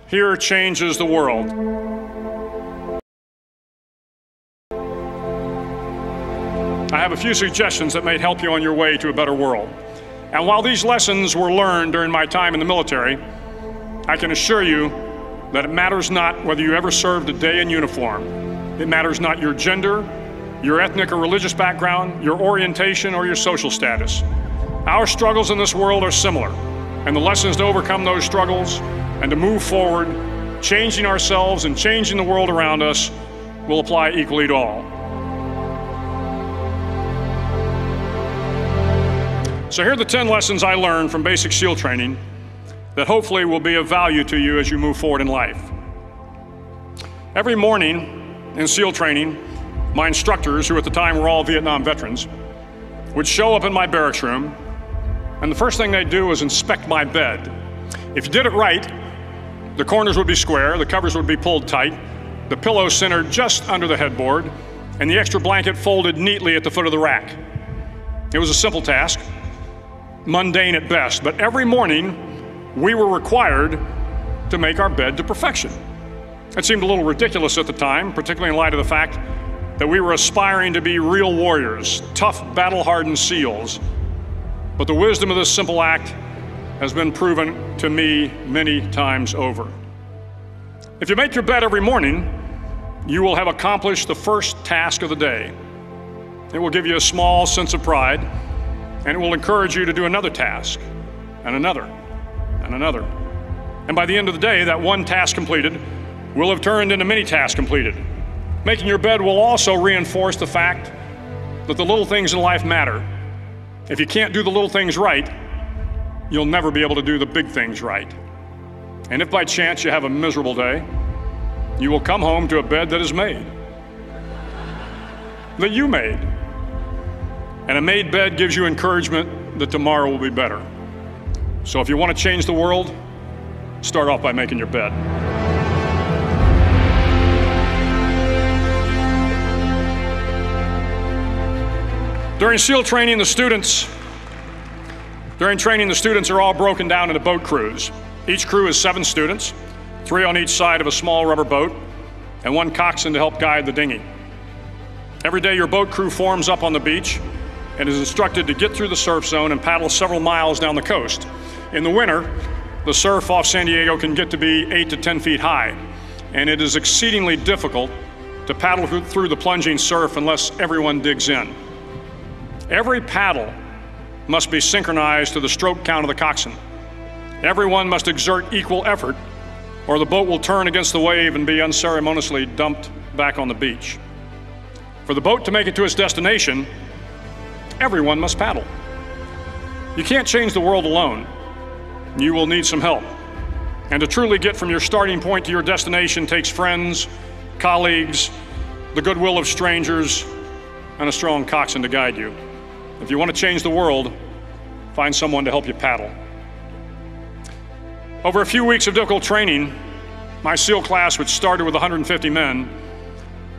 here changes the world. I have a few suggestions that may help you on your way to a better world. And while these lessons were learned during my time in the military, I can assure you that it matters not whether you ever served a day in uniform. It matters not your gender, your ethnic or religious background, your orientation, or your social status. Our struggles in this world are similar, and the lessons to overcome those struggles and to move forward, changing ourselves and changing the world around us, will apply equally to all. So here are the 10 lessons I learned from basic SEAL training that hopefully will be of value to you as you move forward in life. Every morning in SEAL training, my instructors, who at the time were all Vietnam veterans, would show up in my barracks room, and the first thing they'd do was inspect my bed. If you did it right, the corners would be square, the covers would be pulled tight, the pillow centered just under the headboard, and the extra blanket folded neatly at the foot of the rack. It was a simple task, mundane at best, but every morning we were required to make our bed to perfection. It seemed a little ridiculous at the time, particularly in light of the fact that we were aspiring to be real warriors, tough, battle-hardened SEALs. But the wisdom of this simple act has been proven to me many times over. If you make your bed every morning, you will have accomplished the first task of the day. It will give you a small sense of pride, and it will encourage you to do another task, and another, and another. And by the end of the day, that one task completed will have turned into many tasks completed. Making your bed will also reinforce the fact that the little things in life matter. If you can't do the little things right, you'll never be able to do the big things right. And if by chance you have a miserable day, you will come home to a bed that is made, that you made. And a made bed gives you encouragement that tomorrow will be better. So if you want to change the world, start off by making your bed. During SEAL training, the students are all broken down into boat crews. Each crew is 7 students, 3 on each side of a small rubber boat, and 1 coxswain to help guide the dinghy. Every day your boat crew forms up on the beach and is instructed to get through the surf zone and paddle several miles down the coast. In the winter, the surf off San Diego can get to be 8 to 10 feet high, and it is exceedingly difficult to paddle through the plunging surf unless everyone digs in. Every paddle must be synchronized to the stroke count of the coxswain. Everyone must exert equal effort, or the boat will turn against the wave and be unceremoniously dumped back on the beach. For the boat to make it to its destination, everyone must paddle. You can't change the world alone. You will need some help. And to truly get from your starting point to your destination takes friends, colleagues, the goodwill of strangers, and a strong coxswain to guide you. If you want to change the world, find someone to help you paddle. Over a few weeks of difficult training, my SEAL class, which started with 150 men,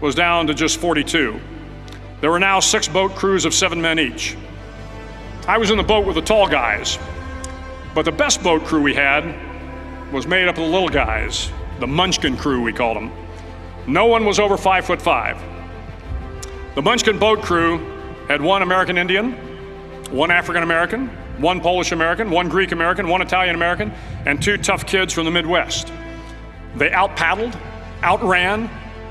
was down to just 42. There were now 6 boat crews of 7 men each. I was in the boat with the tall guys, but the best boat crew we had was made up of the little guys, the Munchkin crew, we called them. No one was over 5'5". The Munchkin boat crew had 1 American Indian, 1 African American, 1 Polish American, 1 Greek American, 1 Italian American, and 2 tough kids from the Midwest. They out-paddled, outran,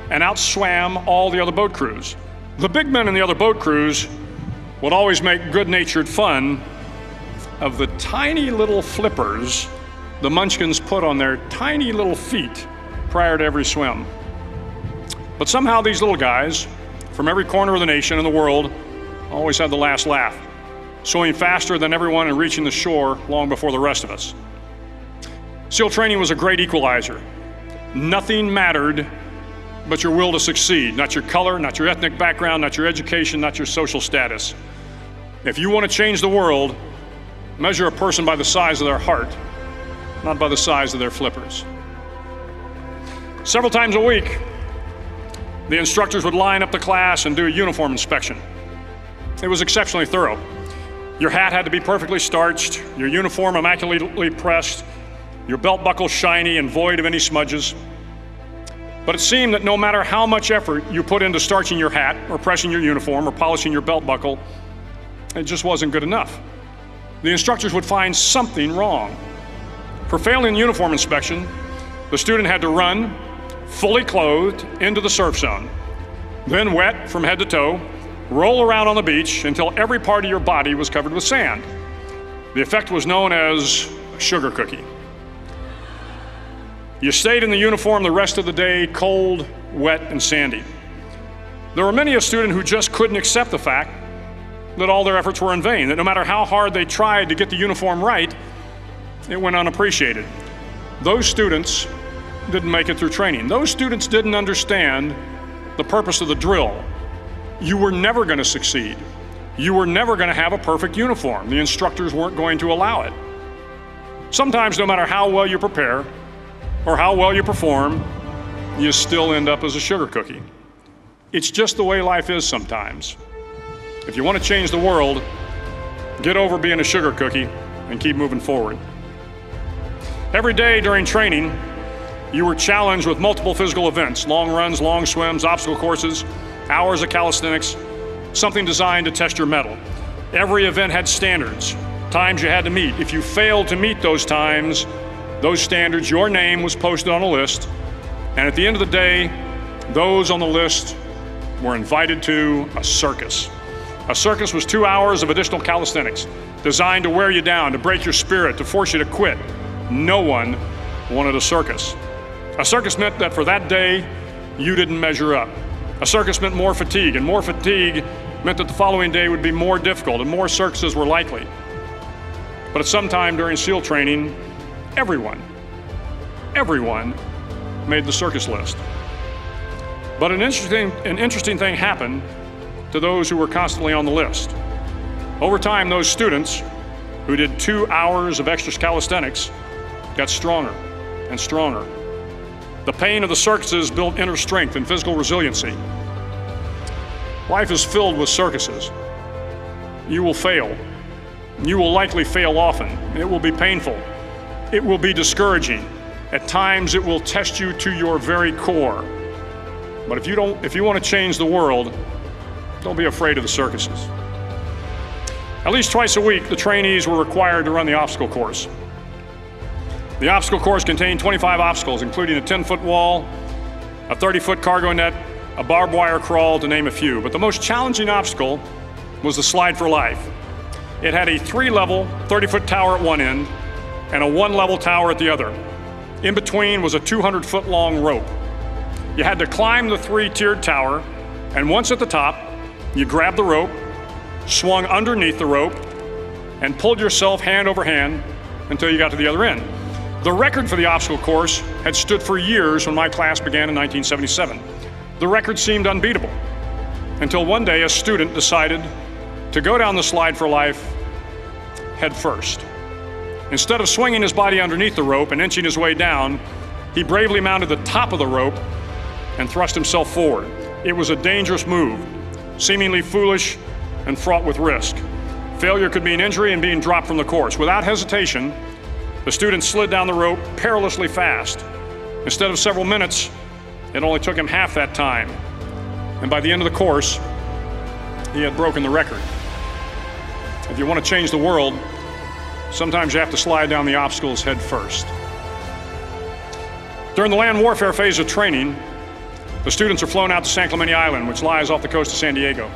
and outswam all the other boat crews. The big men in the other boat crews would always make good-natured fun of the tiny little flippers the Munchkins put on their tiny little feet prior to every swim. But somehow these little guys from every corner of the nation and the world always had the last laugh, swimming faster than everyone and reaching the shore long before the rest of us. SEAL training was a great equalizer. Nothing mattered but your will to succeed, not your color, not your ethnic background, not your education, not your social status. If you want to change the world, measure a person by the size of their heart, not by the size of their flippers. Several times a week, the instructors would line up the class and do a uniform inspection. It was exceptionally thorough. Your hat had to be perfectly starched, your uniform immaculately pressed, your belt buckle shiny and void of any smudges. But it seemed that no matter how much effort you put into starching your hat or pressing your uniform or polishing your belt buckle, it just wasn't good enough. The instructors would find something wrong. For failing the uniform inspection, the student had to run, fully clothed, into the surf zone, then wet from head to toe, roll around on the beach until every part of your body was covered with sand. The effect was known as a sugar cookie. You stayed in the uniform the rest of the day, cold, wet, and sandy. There were many a student who just couldn't accept the fact that all their efforts were in vain, that no matter how hard they tried to get the uniform right, it went unappreciated. Those students didn't make it through training. Those students didn't understand the purpose of the drill. You were never going to succeed. You were never going to have a perfect uniform. The instructors weren't going to allow it. Sometimes, no matter how well you prepare or how well you perform, you still end up as a sugar cookie. It's just the way life is sometimes. If you want to change the world, get over being a sugar cookie and keep moving forward. Every day during training, you were challenged with multiple physical events: long runs, long swims, obstacle courses, hours of calisthenics, something designed to test your mettle. Every event had standards, times you had to meet. If you failed to meet those times, those standards, your name was posted on a list, and at the end of the day, those on the list were invited to a circus. A circus was 2 hours of additional calisthenics, designed to wear you down, to break your spirit, to force you to quit. No one wanted a circus. A circus meant that for that day, you didn't measure up. A circus meant more fatigue, and more fatigue meant that the following day would be more difficult and more circuses were likely. But at some time during SEAL training, everyone made the circus list. But an interesting thing happened to those who were constantly on the list. Over time, those students who did 2 hours of extra calisthenics got stronger and stronger. The pain of the circuses built inner strength and physical resiliency. Life is filled with circuses. You will fail. You will likely fail often. It will be painful. It will be discouraging. At times, it will test you to your very core. But if you want to change the world, don't be afraid of the circuses. At least twice a week, the trainees were required to run the obstacle course. The obstacle course contained 25 obstacles, including a 10-foot wall, a 30-foot cargo net, a barbed wire crawl, to name a few. But the most challenging obstacle was the slide for life. It had a 3-level, 30-foot tower at one end and a 1-level tower at the other. In between was a 200-foot long rope. You had to climb the 3-tiered tower, and once at the top, you grabbed the rope, swung underneath the rope, and pulled yourself hand over hand until you got to the other end. The record for the obstacle course had stood for years when my class began in 1977. The record seemed unbeatable until one day a student decided to go down the slide for life head first. Instead of swinging his body underneath the rope and inching his way down, he bravely mounted the top of the rope and thrust himself forward. It was a dangerous move, seemingly foolish and fraught with risk. Failure could mean injury and being dropped from the course. Without hesitation, the student slid down the rope perilously fast. Instead of several minutes, it only took him half that time. And by the end of the course, he had broken the record. If you want to change the world, sometimes you have to slide down the obstacles head first. During the land warfare phase of training, the students are flown out to San Clemente Island, which lies off the coast of San Diego.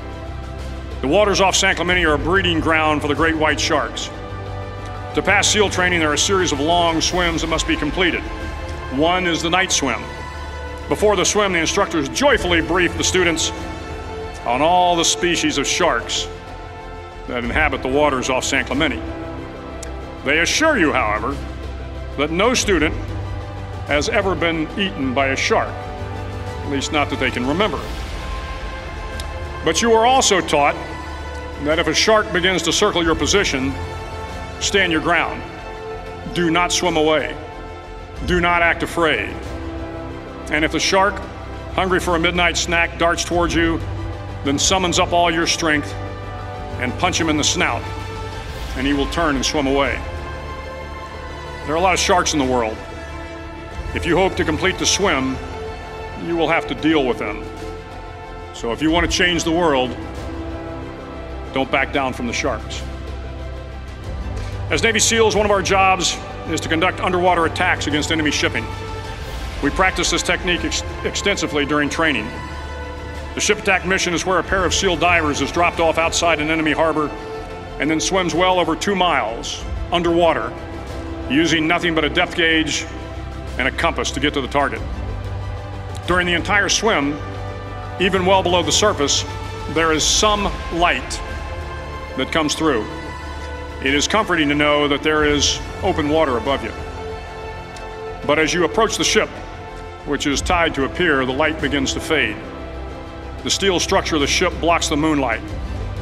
The waters off San Clemente are a breeding ground for the great white sharks. To pass SEAL training, there are a series of long swims that must be completed. One is the night swim. Before the swim, the instructors joyfully brief the students on all the species of sharks that inhabit the waters off San Clemente. They assure you, however, that no student has ever been eaten by a shark, at least not that they can remember. But you are also taught that if a shark begins to circle your position, stand your ground. Do not swim away. Do not act afraid. And if the shark, hungry for a midnight snack, darts towards you, then summons up all your strength and punch him in the snout, and he will turn and swim away. There are a lot of sharks in the world. If you hope to complete the swim, you will have to deal with them. So if you want to change the world, don't back down from the sharks. As Navy SEALs, one of our jobs is to conduct underwater attacks against enemy shipping. We practice this technique extensively during training. The ship attack mission is where a pair of SEAL divers is dropped off outside an enemy harbor and then swims well over 2 miles underwater, using nothing but a depth gauge and a compass to get to the target. During the entire swim, even well below the surface, there is some light that comes through. It is comforting to know that there is open water above you. But as you approach the ship, which is tied to a pier, the light begins to fade. The steel structure of the ship blocks the moonlight.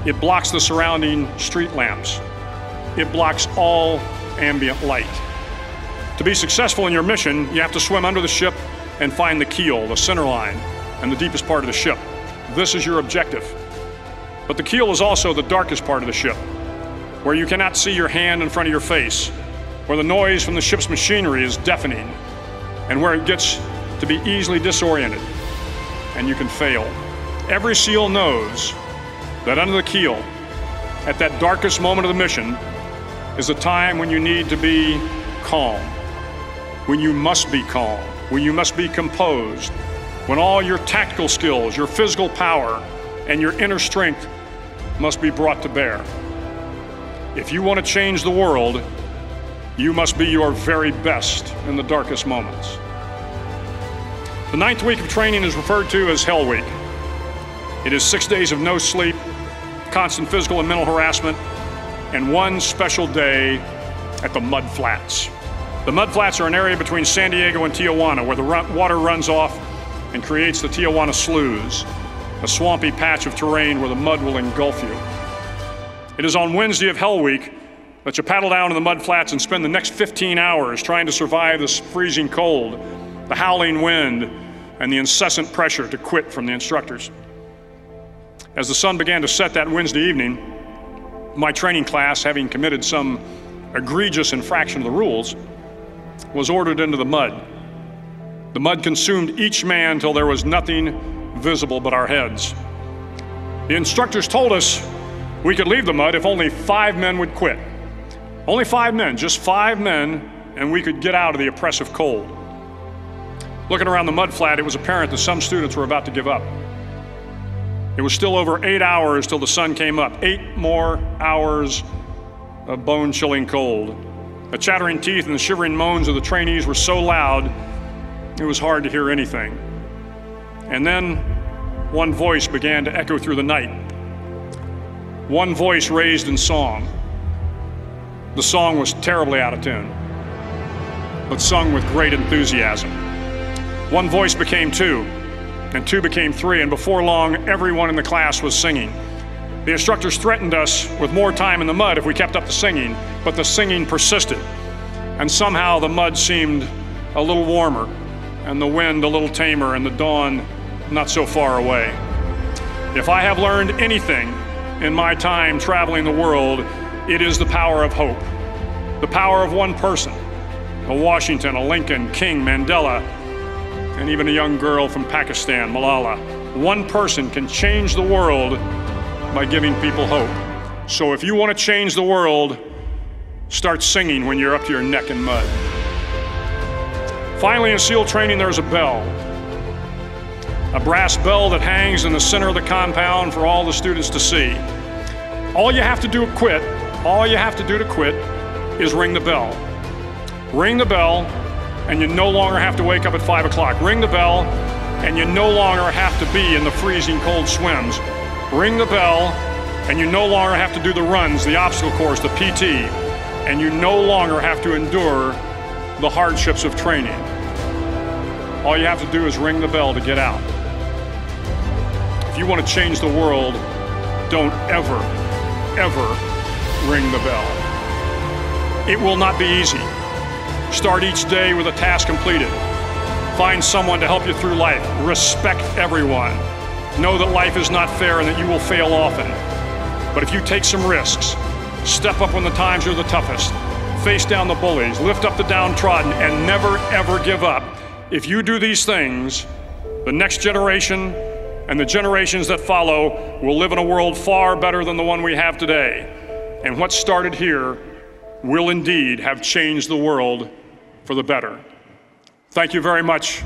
It blocks the surrounding street lamps. It blocks all ambient light. To be successful in your mission, you have to swim under the ship and find the keel, the center line, and the deepest part of the ship. This is your objective. But the keel is also the darkest part of the ship, where you cannot see your hand in front of your face, where the noise from the ship's machinery is deafening, and where it gets to be easily disoriented, and you can fail. Every SEAL knows that under the keel, at that darkest moment of the mission, is a time when you need to be calm, when you must be calm, when you must be composed, when all your tactical skills, your physical power, and your inner strength must be brought to bear. If you want to change the world, you must be your very best in the darkest moments. The 9th week of training is referred to as Hell Week. It is 6 days of no sleep, constant physical and mental harassment, and one special day at the Mud Flats. The Mud Flats are an area between San Diego and Tijuana where the water runs off and creates the Tijuana Sloughs, a swampy patch of terrain where the mud will engulf you. It is on Wednesday of Hell Week that you paddle down to the Mud Flats and spend the next 15 hours trying to survive this freezing cold, the howling wind, and the incessant pressure to quit from the instructors. As the sun began to set that Wednesday evening, my training class, having committed some egregious infraction of the rules, was ordered into the mud. The mud consumed each man till there was nothing visible but our heads. The instructors told us we could leave the mud if only 5 men would quit. Only 5 men, just 5 men, and we could get out of the oppressive cold. Looking around the mud flat, it was apparent that some students were about to give up. It was still over 8 hours till the sun came up. 8 more hours of bone-chilling cold. The chattering teeth and the shivering moans of the trainees were so loud, it was hard to hear anything. And then one voice began to echo through the night. One voice raised in song. The song was terribly out of tune, but sung with great enthusiasm. One voice became 2, and 2 became 3, and before long, everyone in the class was singing. The instructors threatened us with more time in the mud if we kept up the singing, but the singing persisted, and somehow the mud seemed a little warmer, and the wind a little tamer, and the dawn not so far away. If I have learned anything in my time traveling the world, it is the power of hope. The power of one person, a Washington, a Lincoln, King, Mandela, and even a young girl from Pakistan, Malala. One person can change the world by giving people hope. So if you want to change the world, start singing when you're up to your neck in mud. Finally, in SEAL training, there's a bell. A brass bell that hangs in the center of the compound for all the students to see. All you have to do to quit, is ring the bell. Ring the bell, and you no longer have to wake up at 5 o'clock. Ring the bell, and you no longer have to be in the freezing cold swims. Ring the bell, and you no longer have to do the runs, the obstacle course, the PT, and you no longer have to endure the hardships of training. All you have to do is ring the bell to get out. If you want to change the world, don't ever, ever ring the bell. It will not be easy. Start each day with a task completed. Find someone to help you through life. Respect everyone. Know that life is not fair and that you will fail often. But if you take some risks, step up when the times are the toughest, face down the bullies, lift up the downtrodden, and never, ever give up. If you do these things, the next generation and the generations that follow will live in a world far better than the one we have today. And what started here will indeed have changed the world for the better. Thank you very much.